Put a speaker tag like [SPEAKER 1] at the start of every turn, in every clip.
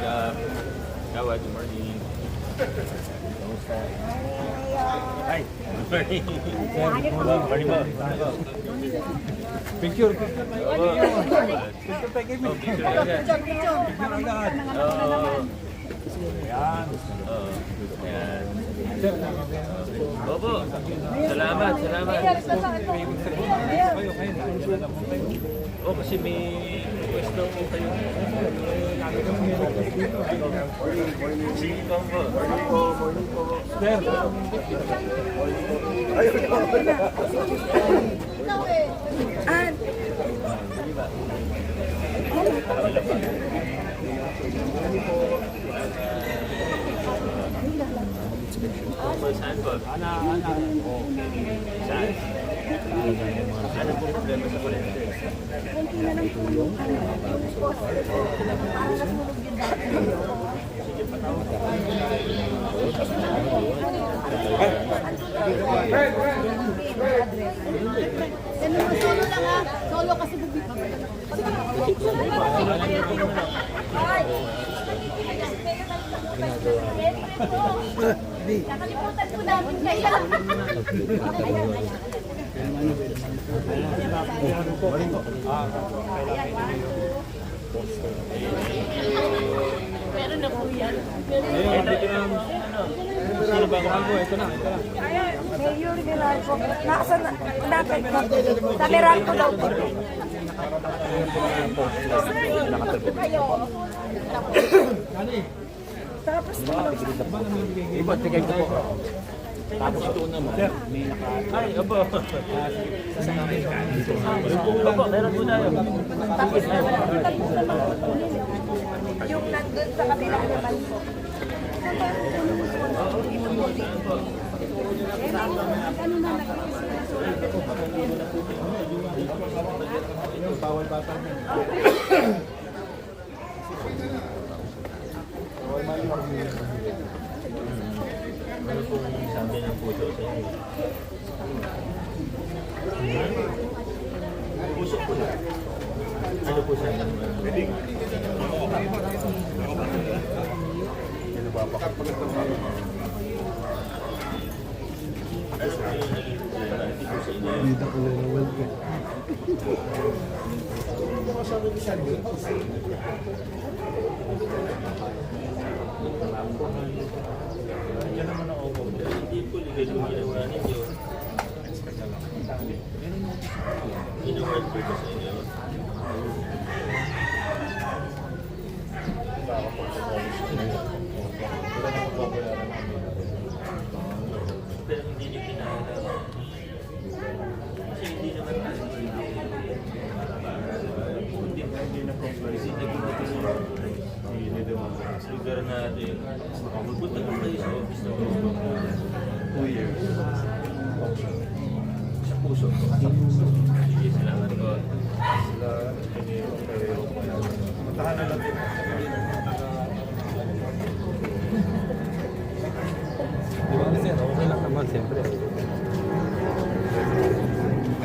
[SPEAKER 1] up. Kawad, good morning. Kamusta? Hi, good morning. Morning po.
[SPEAKER 2] Picture.
[SPEAKER 1] Picture
[SPEAKER 2] Picture.
[SPEAKER 1] agad.
[SPEAKER 2] Yan.
[SPEAKER 1] Ayan. Opo. Salamat. Oh, kasi may request daw po kayo. Sige po po.
[SPEAKER 2] Morning po. Sir.
[SPEAKER 1] Saan po?
[SPEAKER 2] Ana.
[SPEAKER 1] Saan? Ano po problema sa kurente?
[SPEAKER 3] Solo lang ha. Solo kasi bubig. Nakalimutan ko namin kaya. Meron na po yan.
[SPEAKER 2] Ayun, dito na. Sino ba ang ito na.
[SPEAKER 4] Mayor Velarco. Nasa natin ko. Tameran ko daw po. Tapos
[SPEAKER 2] Iba, tigay ko po. Tapos ito naman, may
[SPEAKER 1] Ay, opo. Opo, meron po tayo.
[SPEAKER 4] yung nandun sa kabila naman po.
[SPEAKER 2] bawal bata.
[SPEAKER 1] Ano po yung sabi ng puso sa inyo? Puso po na. Ano po sa inyo? Ano ba pa?
[SPEAKER 2] Dito ko na naman ko.
[SPEAKER 1] Diyan naman ako po. Hindi po legal yung ginawa ninyo. Inaward po ba sa inyo? Pero hindi niyo pinaalam. Kasi hindi naman hindi na compliance. Hindi ko natin lugar natin. Magpunta ko kayo sa office na 2 years. Sa puso. Sige, salamat po.
[SPEAKER 2] Matahan na lang. Di ba kasi okay lang naman siyempre.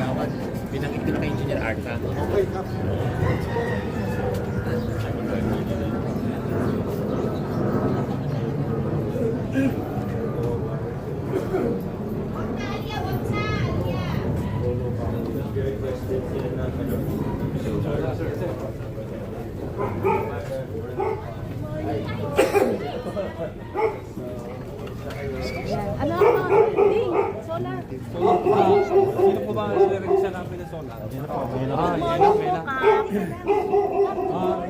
[SPEAKER 1] Gawad, binanggit ko na kay Engineer Arta.
[SPEAKER 2] Okay ka.
[SPEAKER 3] Ano ako? Ding! Sola!
[SPEAKER 2] Sino po ba ang nire-register namin ng solar? Yan po. Yan na.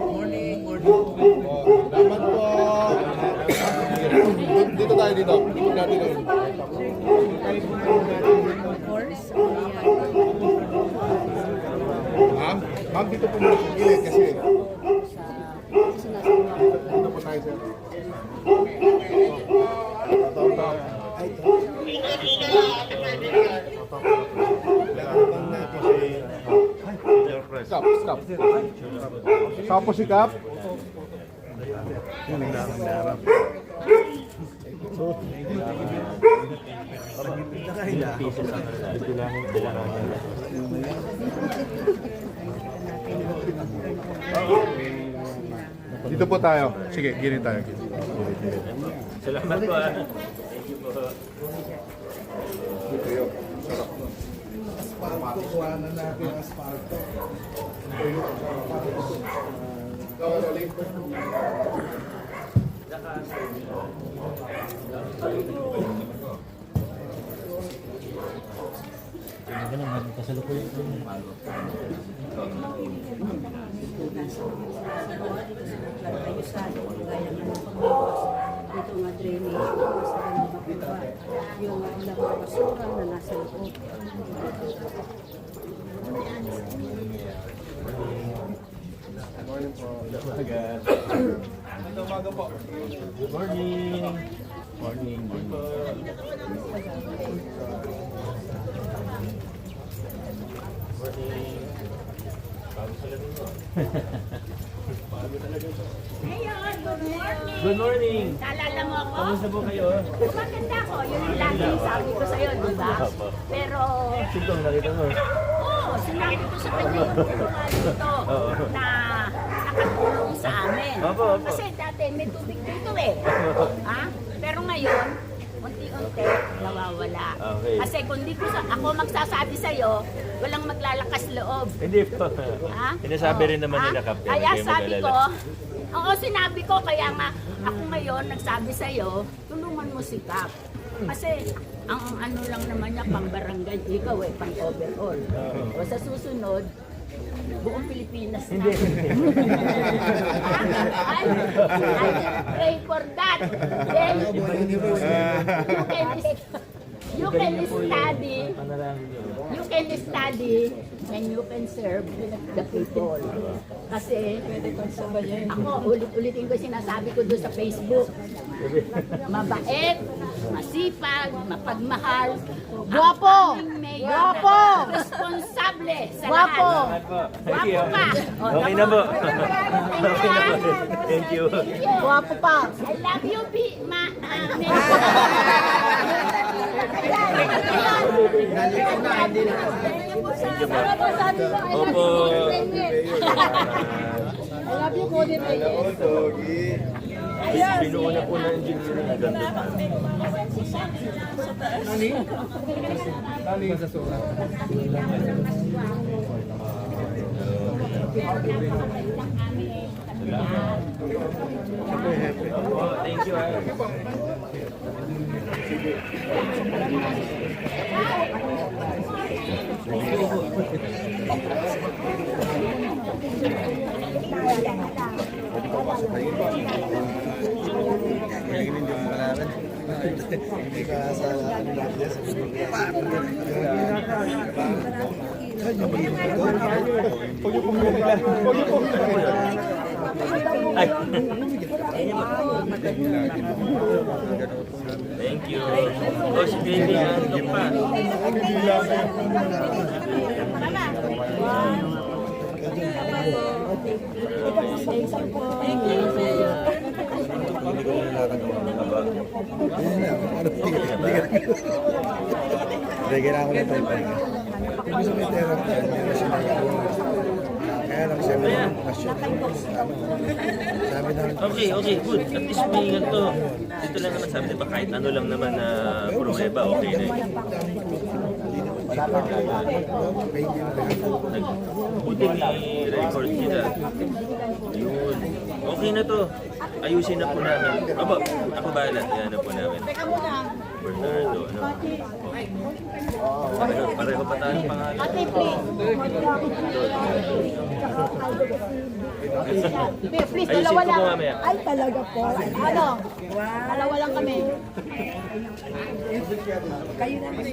[SPEAKER 2] Morning.
[SPEAKER 5] Salamat po. Dito tayo dito. Dito natin yun. Ma'am, dito po muna sa gilid kasi dito po tayo sir. Stop. Stop po si Kap. Dito po tayo. Sige, gilid tayo. Gilid.
[SPEAKER 1] Salamat po. Thank you po.
[SPEAKER 5] Dito yun. Sarap. Kukuha na natin ang asfalto.
[SPEAKER 6] Dito nga drainage, sa ganun makuha. Yung ilang basura na nasa loob.
[SPEAKER 1] Morning. Morning. Morning. Bago sila dito. Bago talaga ito.
[SPEAKER 3] Ngayon, good morning.
[SPEAKER 1] Good morning.
[SPEAKER 3] Naalala mo ako?
[SPEAKER 1] Kamusta po kayo?
[SPEAKER 3] Maganda ko. Yun yung lagi sabi ko sa'yo, di ba? Pero,
[SPEAKER 1] Sintong nakita mo.
[SPEAKER 3] oo, sinabi ko sa kanya yung tulungan dito na nakatulong sa amin.
[SPEAKER 1] Opo, opo.
[SPEAKER 3] Kasi dati may tubig dito eh. Ha? Pero ngayon, unti-unti nawawala.
[SPEAKER 1] Okay.
[SPEAKER 3] Kasi kung di ko ako magsasabi sa'yo, walang maglalakas loob.
[SPEAKER 1] Hindi po.
[SPEAKER 3] Ha?
[SPEAKER 1] Sinasabi rin naman
[SPEAKER 3] Ha?
[SPEAKER 1] nila, Captain.
[SPEAKER 3] Kaya
[SPEAKER 1] Hindi kayo
[SPEAKER 3] sabi ko,
[SPEAKER 1] mag-alala.
[SPEAKER 3] oo, sinabi ko, kaya nga ako ngayon nagsabi sa'yo, tulungan mo si Cap. Kasi ang ano lang naman niya, pang barangay, ikaw pang overall. O sa susunod, buong Pilipinas na. Hindi. I pray for that. Then, you can study. You can study and you can serve the people. Kasi ako, ulit-ulitin ko sinasabi ko doon sa Facebook. Mabait, masipag, mapagmahal.
[SPEAKER 4] Guwapo!
[SPEAKER 3] Ang aming mayor,
[SPEAKER 4] Guwapo!
[SPEAKER 3] responsable sa
[SPEAKER 4] Guwapo!
[SPEAKER 3] lahat. Guwapo pa. O,
[SPEAKER 1] Okay na po.
[SPEAKER 3] Thank you,
[SPEAKER 1] Okay na po. Thank you.
[SPEAKER 4] Guwapo pa!
[SPEAKER 3] I love you,
[SPEAKER 1] Opo.
[SPEAKER 4] I love you, Cody.
[SPEAKER 1] Binuo na po na engineering na ganda. Opo, thank you. Ay. Thank you. Oh, si baby, nandun pa.
[SPEAKER 7] Kailangan ko na tayo pahinga. Ibig sabihin tayo, meron siya nagagawa. Kaya lang siya may pasyon. Sabi na,
[SPEAKER 1] Okay, okay, good. At least may ganito. Dito lang naman sabi, diba, kahit ano lang naman na pruweba, okay na yun. Buti may record sila. Yun. Okay na to. Ayusin na po namin. Aba, ako bahala. Yan na po namin. Bernardo, ano? Pareho pa tayo pangalan.
[SPEAKER 3] Ate, please. Please,
[SPEAKER 1] Ayusin
[SPEAKER 3] dalawa
[SPEAKER 1] ko
[SPEAKER 3] lang.
[SPEAKER 1] po mamaya.
[SPEAKER 3] Ay, talaga po. Ano? Dalawa lang kami.
[SPEAKER 4] Kayo naman.